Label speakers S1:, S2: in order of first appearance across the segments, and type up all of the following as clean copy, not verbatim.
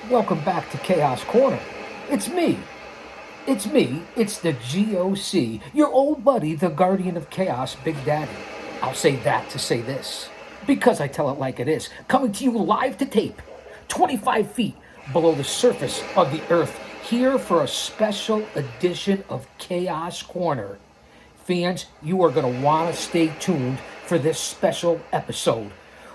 S1: Welcome back to Chaos Corner. It's me. It's me. It's the GOC, your old buddy, the Guardian of Chaos, Big Daddy. I'll say that to say this, because I tell it like it is. Coming to you live to tape, 25 feet below the surface of the earth, here for a special edition of Chaos Corner. Fans, you are going to want to stay tuned for this special episode.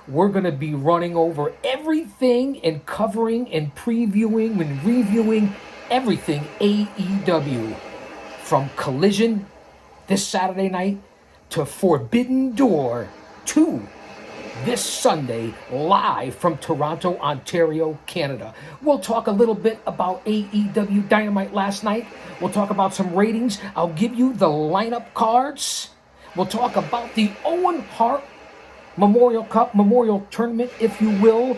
S1: We're going to be running over everything and covering and previewing and reviewing everything AEW. From Collision this Saturday night to Forbidden Door 2 this Sunday, live from Toronto, Ontario, Canada. We'll talk a little bit about AEW Dynamite last night. We'll talk about some ratings. I'll give you the lineup cards. We'll talk about the Owen Hart Memorial Cup, Memorial Tournament, if you will.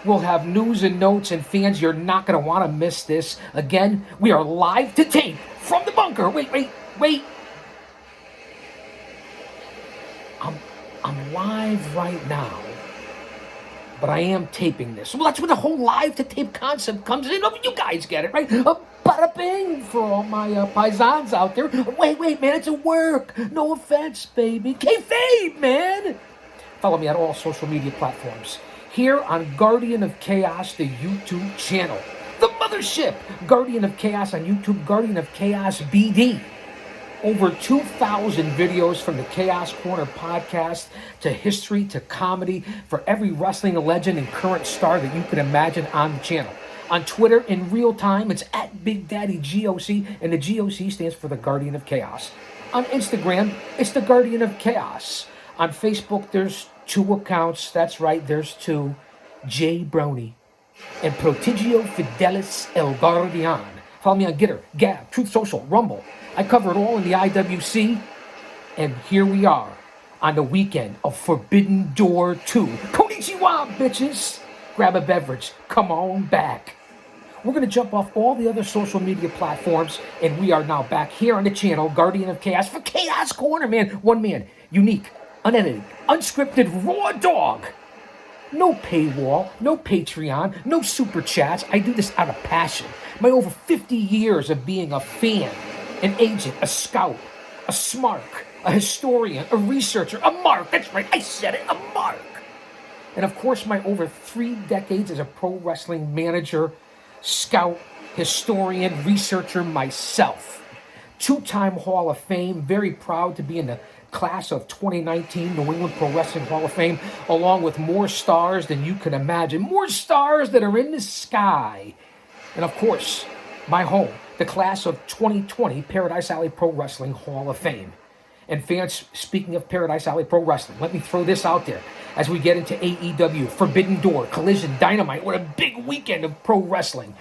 S1: We'll have news and notes, and fans, you're not going to want to miss this. Again, we are live to tape from the bunker. Wait. I'm live right now, but I am taping this. Well, that's where the whole live to tape concept comes in. Oh, you guys get it, right? Bada bing for all my paisans out there. Wait, man, it's a work. No offense, baby. Kayfabe, man. Follow me on all social media platforms. Here on Guardian of Chaos, the YouTube channel. The mothership, Guardian of Chaos on YouTube, Guardian of Chaos BD. Over 2,000 videos from the Chaos Corner podcast to history to comedy for every wrestling legend and current star that you can imagine on the channel. On Twitter, in real time, it's at Big Daddy GOC, and the GOC stands for the Guardian of Chaos. On Instagram, it's the Guardian of Chaos. On Facebook, there's 2 accounts. That's right, there's 2. Jay Brony and Prodigio Fidelis El Guardian. Follow me on Gitter, Gab, Truth Social, Rumble. I cover it all in the IWC. And here we are on the weekend of Forbidden Door 2. Konnichiwa, bitches. Grab a beverage. Come on back. We're going to jump off all the other social media platforms, and we are now back here on the channel, Guardian of Chaos, for Chaos Corner, man. One man, unique, unedited, unscripted, raw dog. No paywall, no Patreon, no super chats. I do this out of passion. My over 50 years of being a fan, an agent, a scout, a smark, a historian, a researcher, a mark. That's right, I said it, a mark. And of course, my over 3 decades as a pro wrestling manager, scout, historian, researcher myself. 2-time Hall of Fame, very proud to be in the class of 2019 New England Pro Wrestling Hall of Fame, along with more stars than you can imagine. More stars that are in the sky. And of course, my home, the class of 2020 Paradise Alley Pro Wrestling Hall of Fame. And fans, speaking of Paradise Alley Pro Wrestling, let me throw this out there as we get into AEW, Forbidden Door, Collision, Dynamite. What a big weekend of pro wrestling.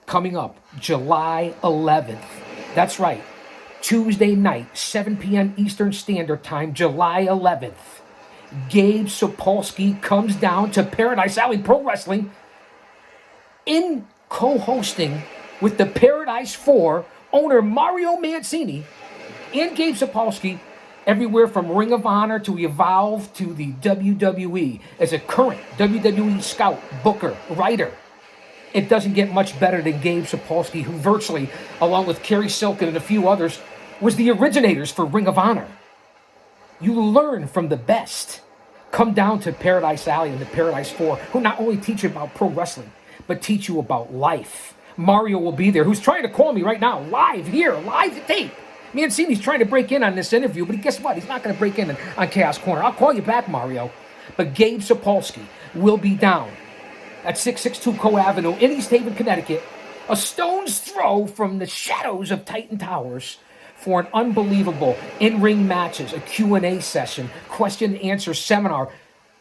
S1: Coming up, July 11th. That's right. Tuesday night, 7 p.m. Eastern Standard Time, July 11th. Gabe Sapolsky comes down to Paradise Alley Pro Wrestling in co-hosting with the Paradise 4 owner Mario Mancini and Gabe Sapolsky, everywhere from Ring of Honor to Evolve to the WWE, as a current WWE scout, booker, writer. It doesn't get much better than Gabe Sapolsky, who virtually, along with Kerry Silken and a few others, was the originators for Ring of Honor. You learn from the best. Come down to Paradise Alley and the Paradise 4, who not only teach you about pro wrestling, but teach you about life. Mario will be there, who's trying to call me right now, live here, live to tape. Mancini's trying to break in on this interview, but guess what? He's not going to break in on Chaos Corner. I'll call you back, Mario. But Gabe Sapolsky will be down at 662 Co Avenue in East Haven, Connecticut, a stone's throw from the shadows of Titan Towers, for an unbelievable in-ring matches, a Q&A session, question and answer seminar,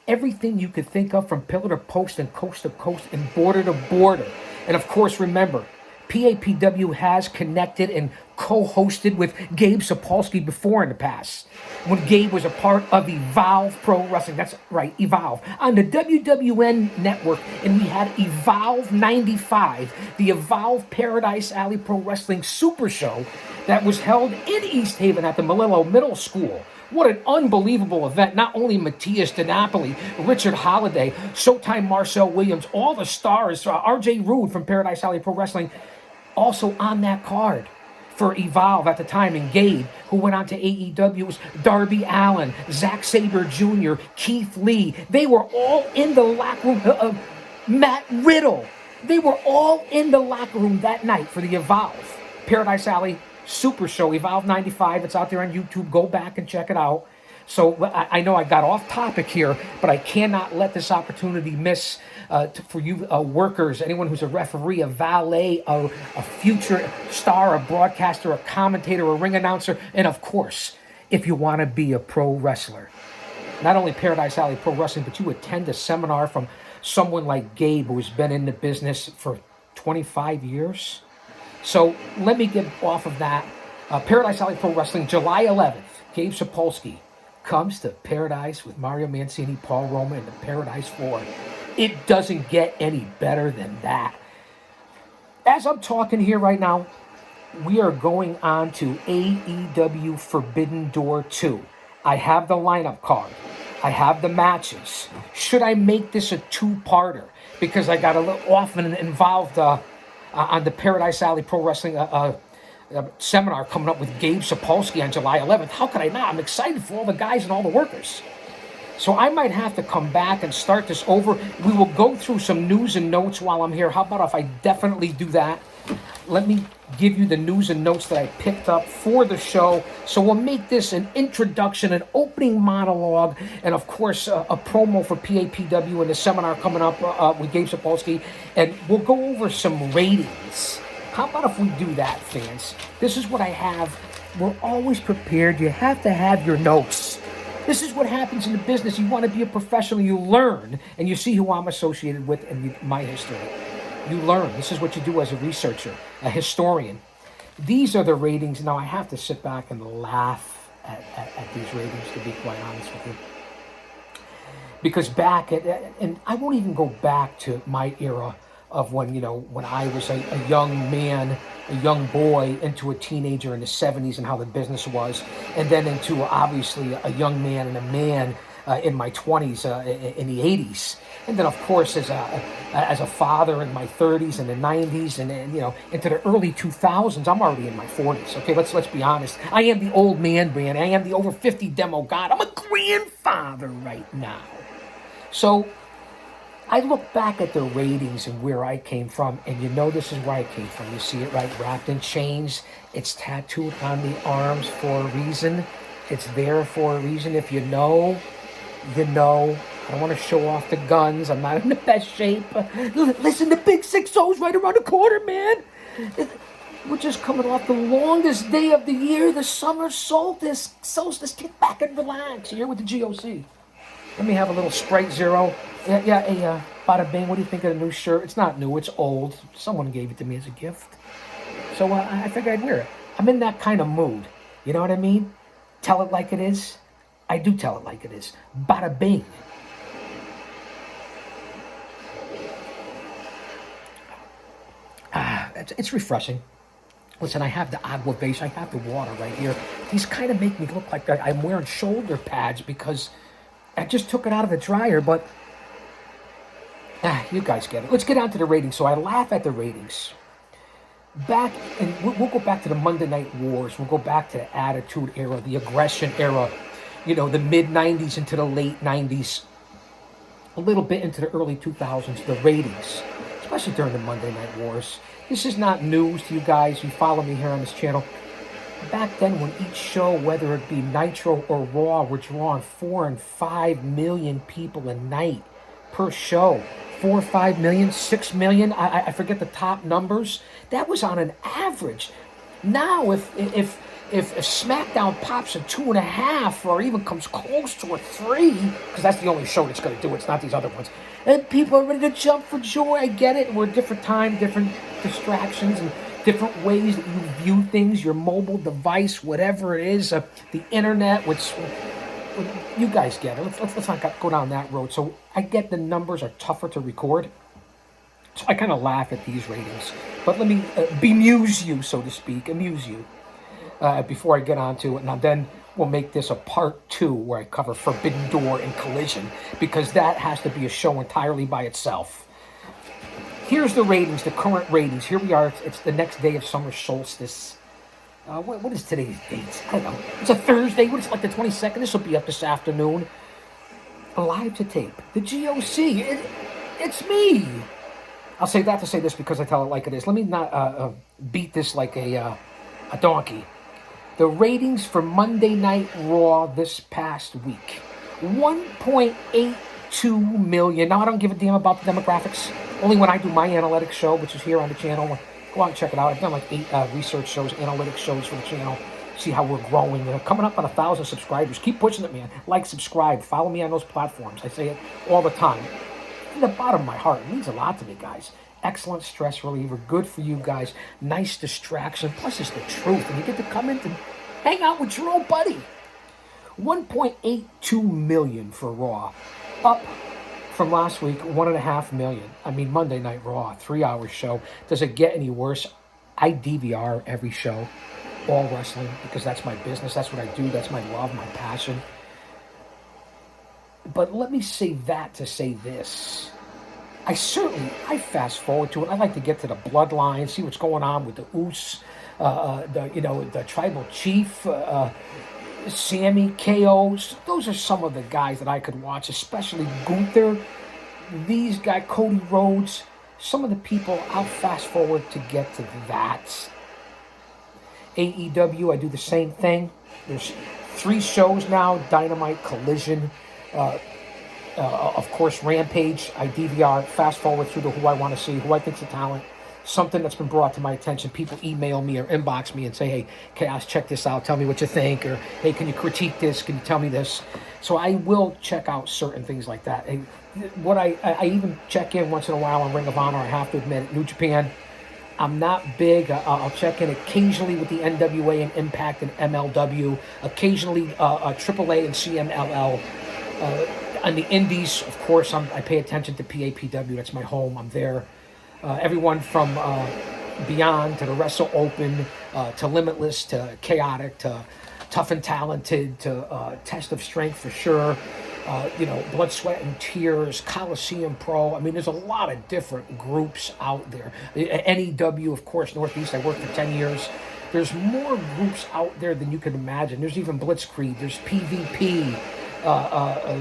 S1: everything you could think of from pillar to post and coast to coast and border to border. And of course, remember, PAPW has connected and co-hosted with Gabe Sapolsky before in the past, when Gabe was a part of Evolve Pro Wrestling. That's right, Evolve, on the WWN network. And we had Evolve 95, the Evolve Paradise Alley Pro Wrestling Super Show that was held in East Haven at the Malillo Middle School, What an unbelievable event. Not only Matthias DiNapoli, Richard Holiday, Showtime Marcel Williams, all the stars, RJ Rude from Paradise Alley Pro Wrestling, also on that card for Evolve at the time, and Gabe, who went on to AEW's Darby Allin, Zack Sabre Jr., Keith Lee. They were all in the locker room. Matt Riddle. They were all in the locker room that night for the Evolve Paradise Alley Super Show, Evolve 95. It's out there on YouTube. Go back and check it out. So I know I got off topic here, but I cannot let this opportunity miss for you workers, anyone who's a referee, a valet, a future star, a broadcaster, a commentator, a ring announcer, and of course, if you want to be a pro wrestler. Not only Paradise Alley Pro Wrestling, but you attend a seminar from someone like Gabe, who's been in the business for 25 years. So let me get off of that. Paradise Alley Pro Wrestling, July 11th, Gabe Sapolsky comes to Paradise with Mario Mancini, Paul Roma, and the Paradise 4. It doesn't get any better than that. As I'm talking here right now, we are going on to AEW Forbidden Door 2. I have the lineup card. I have the matches. Should I make this a two-parter? Because I got a little often involved on the Paradise Alley Pro Wrestling seminar coming up with Gabe Sapolsky on July 11th. How could I not? I'm excited for all the guys and all the workers. So I might have to come back and start this over. We will go through some news and notes while I'm here. How about if I definitely do that? Let me give you the news and notes that I picked up for the show. So we'll make this an introduction, an opening monologue, and of course a promo for PAPW and the seminar coming up with Gabe Sapolsky. And we'll go over some ratings. How about if we do that, fans? This is what I have. We're always prepared. You have to have your notes. This is what happens in the business. You want to be a professional, you learn, and you see who I'm associated with and my history. You learn. This is what you do as a researcher, a historian. These are the ratings. Now, I have to sit back and laugh at these ratings, to be quite honest with you. Because and I won't even go back to my era of when I was a young man, a young boy, into a teenager in the 70s and how the business was, and then into obviously a young man and a man in my 20s in the 80s, and then of course as a father in my 30s and the 90s, and into the early 2000s. I'm already in my 40s. Okay, let's be honest. I am the old man brand. I am the over 50 demo god. I'm a grandfather right now. So I look back at the ratings and where I came from, and this is where I came from. You see it, right? Wrapped in chains. It's tattooed on the arms for a reason. It's there for a reason. If you know, you know. I don't want to show off the guns. I'm not in the best shape. Listen, the big 6-0's right around the corner, man. We're just coming off the longest day of the year, the summer solstice. Kick back and relax here with the GOC. Let me have a little Sprite Zero. Yeah, hey, Bada Bing, what do you think of the new shirt? It's not new, it's old. Someone gave it to me as a gift. So I figured I'd wear it. I'm in that kind of mood. You know what I mean? Tell it like it is. I do tell it like it is. Bada Bing. It's refreshing. Listen, I have the agua base. I have the water right here. These kind of make me look like I'm wearing shoulder pads because I just took it out of the dryer, but you guys get it. Let's get on to the ratings. So I laugh at the ratings. We'll go back to the Monday Night Wars. We'll go back to the Attitude Era, the Aggression Era, the mid-'90s into the late '90s, a little bit into the early 2000s, the ratings, especially during the Monday Night Wars. This is not news to you guys. You follow me here on this channel. Back then, when each show, whether it be Nitro or Raw, were drawing 4 and 5 million people a night per show, 4 or 5 million, 6 million, I forget the top numbers. That was on an average. Now, if SmackDown pops a 2.5 or even comes close to a 3, because that's the only show that's going to do it, it's not these other ones, and people are ready to jump for joy. I get it. We're a different time, different distractions, and different ways that you view things, your mobile device, whatever it is, the internet, which you guys get it. Let's not go down that road. So I get the numbers are tougher to record. So I kind of laugh at these ratings. But let me bemuse you, so to speak, amuse you, before I get on to it. Now then, will make this a part 2 where I cover Forbidden Door and Collision, because that has to be a show entirely by itself. Here's the ratings, the current ratings. Here we are. It's the next day of summer solstice. What is today's date? I don't know. It's a Thursday. What is it, like the 22nd? This will be up this afternoon. Live to tape. The GOC. It's me. I'll say that to say this because I tell it like it is. Let me not beat this like a donkey. The ratings for Monday Night Raw this past week. 1.82 million. Now, I don't give a damn about the demographics. Only when I do my analytics show, which is here on the channel. Go out and check it out. I've done like 8 research shows, analytics shows for the channel. See how we're growing. Coming up on 1,000 subscribers. Keep pushing it, man. Like, subscribe. Follow me on those platforms. I say it all the time. From the bottom of my heart. It means a lot to me, guys. Excellent stress reliever. Good for you guys. Nice distraction. Plus, it's the truth. And you get to come in and hang out with your old buddy. 1.82 million for Raw. Up from last week, 1.5 million. I mean, Monday Night Raw, 3-hour show. Does it get any worse? I DVR every show, all wrestling, because that's my business. That's what I do. That's my love, my passion. But let me say that to say this. I fast forward to it. I like to get to the bloodline, see what's going on with the Usos, the tribal chief, Sammy, KOs. Those are some of the guys that I could watch, especially Gunther. These guys, Cody Rhodes, some of the people, I'll fast forward to get to that. AEW, I do the same thing. There's 3 shows now, Dynamite, Collision, of course, Rampage. I DVR, fast forward through to who I want to see, who I think's a talent. Something that's been brought to my attention. People email me or inbox me and say, hey, Chaos, check this out. Tell me what you think. Or, hey, can you critique this? Can you tell me this? So I will check out certain things like that. What I even check in once in a while on Ring of Honor. I have to admit, New Japan, I'm not big. I'll check in occasionally with the NWA and Impact and MLW. Occasionally AAA and CMLL. On the Indies, of course, I pay attention to PAPW. That's my home. I'm there. Everyone from Beyond to the Wrestle Open to Limitless to Chaotic to Tough and Talented to Test of Strength for sure. Blood, Sweat, and Tears, Coliseum Pro. I mean, there's a lot of different groups out there. NEW, of course, Northeast. I worked for 10 years. There's more groups out there than you can imagine. There's even Blitzkrieg. There's PvP.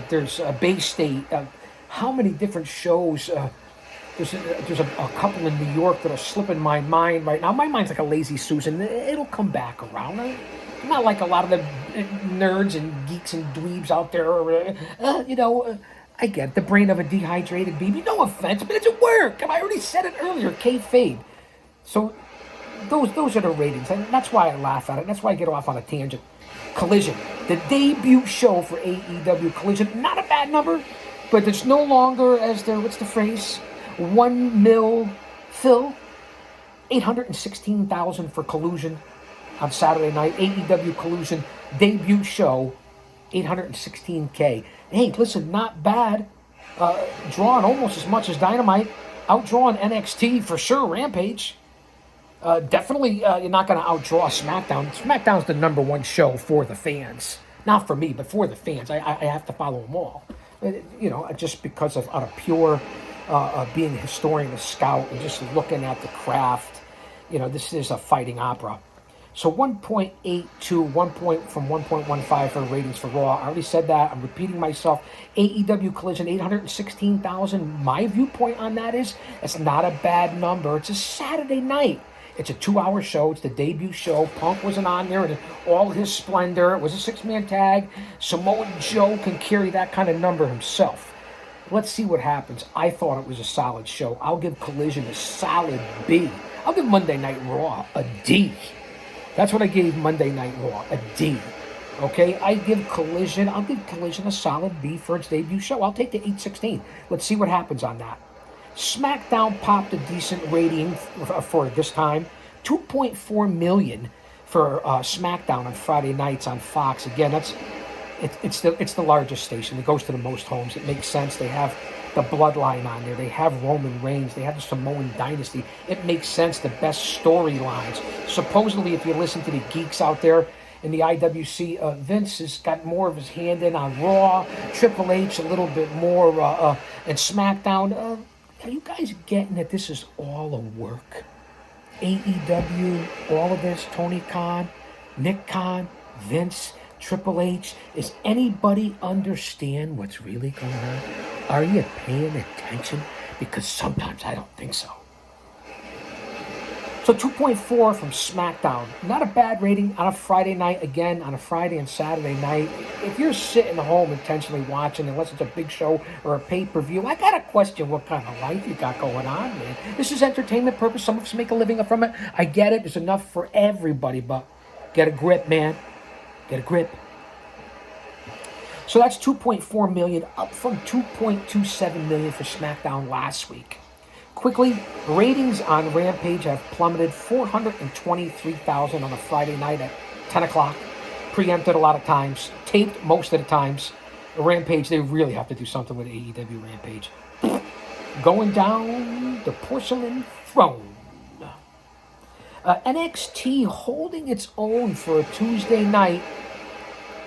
S1: There's Bay State. How many different shows? There's a couple in New York that are slipping my mind right now. My mind's like a lazy Susan. It'll come back around. I'm not like a lot of the nerds and geeks and dweebs out there. I get the brain of a dehydrated baby. No offense, but it's at work. I already said it earlier. Kayfabe. So those are the ratings. And that's why I laugh at it. That's why I get off on a tangent. Collision. The debut show for AEW Collision. Not a bad number, but it's no longer as the, what's the phrase? 1 mil fill. 816,000 for Collusion on Saturday night. AEW Collusion debut show, 816K. Hey, listen, not bad. Drawing almost as much as Dynamite. Outdrawing NXT for sure, Rampage. Definitely, you're not going to outdraw SmackDown. SmackDown's the #1 show for the fans. Not for me, but for the fans. I have to follow them all. Just because of out of pure being a historian, a scout, and just looking at the craft. This is a fighting opera. So 1.82, 1 point from 1.15 for ratings for Raw. I already said that. I'm repeating myself. AEW Collision, 816,000. My viewpoint on that is, it's not a bad number. It's a Saturday night. It's a 2-hour show. It's the debut show. Punk wasn't on there in all his splendor. It was a 6-man tag. Samoa Joe can carry that kind of number himself. Let's see what happens. I thought it was a solid show. I'll give Collision a solid B. I'll give Monday Night Raw a D. That's what I gave Monday Night Raw, a D. Okay, I'll give Collision a solid B for its debut show. I'll take the 816. Let's see what happens on that. SmackDown popped a decent rating for this time. 2.4 million for SmackDown on Friday nights on Fox. Again, it's the largest station. It goes to the most homes. It makes sense. They have the bloodline on there. They have Roman Reigns. They have the Samoan dynasty. It makes sense. The best storylines. Supposedly, if you listen to the geeks out there, in the IWC. Vince has got more of his hand in on Raw. Triple H a little bit more and SmackDown. Are you guys getting that this is all a work? AEW, all of this, Tony Khan, Nick Khan, Vince, Triple H. Is anybody understand what's really going on? Are you paying attention? Because sometimes I don't think so. So 2.4 from SmackDown. Not a bad rating on a Friday night. Again, on a Friday and Saturday night. If you're sitting home intentionally watching, unless it's a big show or a pay-per-view, I got to question what kind of life you got going on, man. This is entertainment purpose. Some of us make a living from it. I get it. It's enough for everybody, but get a grip, man. Get a grip. So that's 2.4 million, up from 2.27 million for SmackDown last week. Quickly, ratings on Rampage have plummeted 423,000 on a Friday night at 10 o'clock. Preempted a lot of times. Taped most of the times. Rampage, they really have to do something with AEW Rampage. Going down the porcelain throne. NXT holding its own for a Tuesday night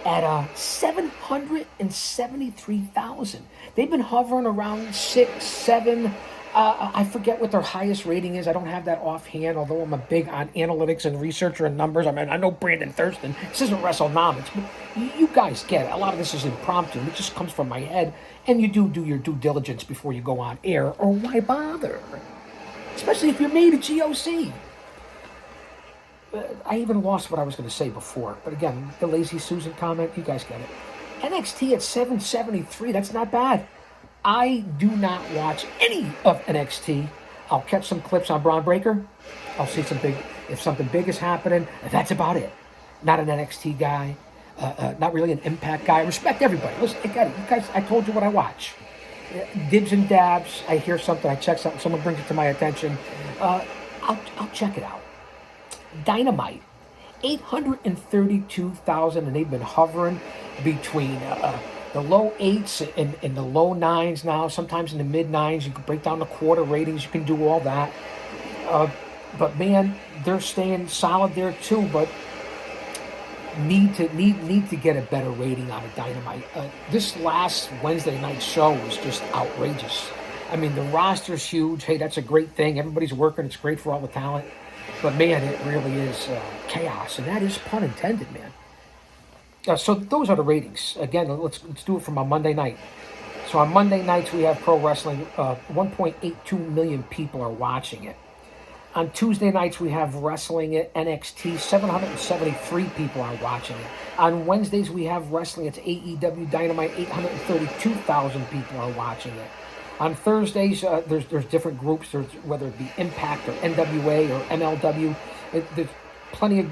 S1: at 773,000. They've been hovering around 6, 7. I forget what their highest rating is. I don't have that offhand, although I'm a big on analytics and researcher and numbers. I mean, I know Brandon Thurston. This isn't WrestleNomics, but you guys get it. A lot of this is impromptu. It just comes from my head, and you do your due diligence before you go on air, or why bother? Especially if you're made a GOC. I even lost what I was going to say before. But again, the Lazy Susan comment, you guys get it. NXT at 773, that's not bad. I do not watch any of NXT. I'll catch some clips on Braun Breaker. I'll see if something big is happening. That's about it. Not an NXT guy. Not really an Impact guy. I respect everybody. Listen, I got it. You guys, I told you what I watch. Dibs and dabs. I hear something. I check something. Someone brings it to my attention. I'll check it out. Dynamite, 832,000, and they've been hovering between the low 8s and the low 9s now, sometimes in the mid 9s. You can break down the quarter ratings, you can do all that. But man, they're staying solid there too, but need to get a better rating out of Dynamite. This last Wednesday night show was just outrageous. I mean, the roster's huge. Hey, that's a great thing. Everybody's working. It's great for all the talent. But man, it really is chaos, and that is pun intended, man. So those are the ratings. Again, let's do it from a Monday night. So on Monday nights we have pro wrestling. 1.82 million people are watching it. On Tuesday nights we have wrestling at NXT. 773 people are watching it. On Wednesdays we have wrestling. It's AEW Dynamite. 832,000 people are watching it. On Thursdays, there's different groups. Whether it be Impact or NWA or MLW. There's plenty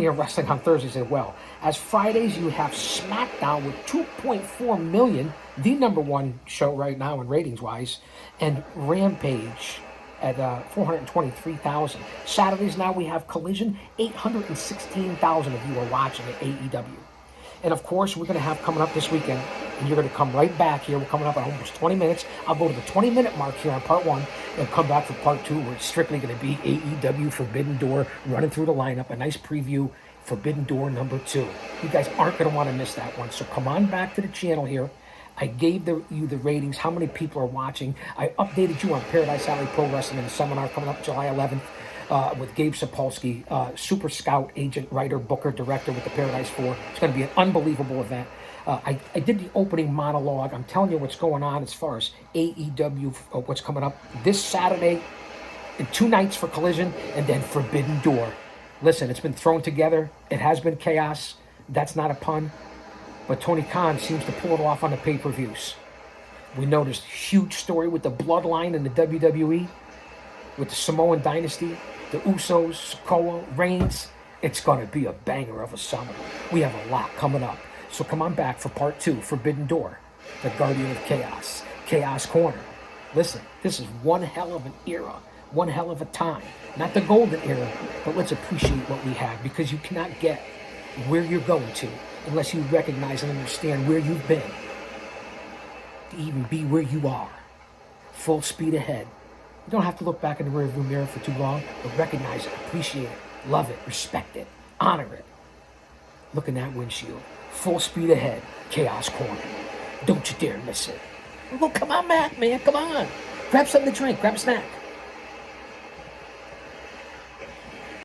S1: of wrestling on Thursdays as well. As Fridays, you have SmackDown with 2.4 million, the number one show right now in ratings-wise, and Rampage at 423,000. Saturdays now we have Collision. 816,000 of you are watching at AEW. And of course, we're going to have coming up this weekend, and you're going to come right back here. We're coming up in almost 20 minutes. I'll go to the 20-minute mark here on part 1 and come back for part 2, where it's strictly going to be AEW Forbidden Door, running through the lineup, a nice preview, Forbidden Door number 2. You guys aren't going to want to miss that one. So come on back to the channel here. I gave you the ratings, how many people are watching. I updated you on Paradise Alley Pro Wrestling in the seminar coming up July 11th. With Gabe Sapolsky, super scout, agent, writer, booker, director with the Paradise 4. It's going to be an unbelievable event. I did the opening monologue. I'm telling you what's going on as far as AEW, what's coming up this Saturday, and 2 nights for Collision, and then Forbidden Door. Listen, it's been thrown together. It has been chaos. That's not a pun. But Tony Khan seems to pull it off on the pay-per-views. We know this huge story with the bloodline in the WWE, with the Samoan dynasty, the Usos, Sikoa, Reigns. It's going to be a banger of a summer. We have a lot coming up. So come on back for part 2, Forbidden Door, the Guardian of Chaos, Chaos Corner. Listen, this is one hell of an era, one hell of a time. Not the golden era, but let's appreciate what we have, because you cannot get where you're going to unless you recognize and understand where you've been to even be where you are. Full speed ahead. You don't have to look back in the rearview mirror for too long, but recognize it, appreciate it, love it, respect it, honor it. Look in that windshield. Full speed ahead. Chaos Corner. Don't you dare miss it. Well, come on, Matt, man. Come on. Grab something to drink. Grab a snack.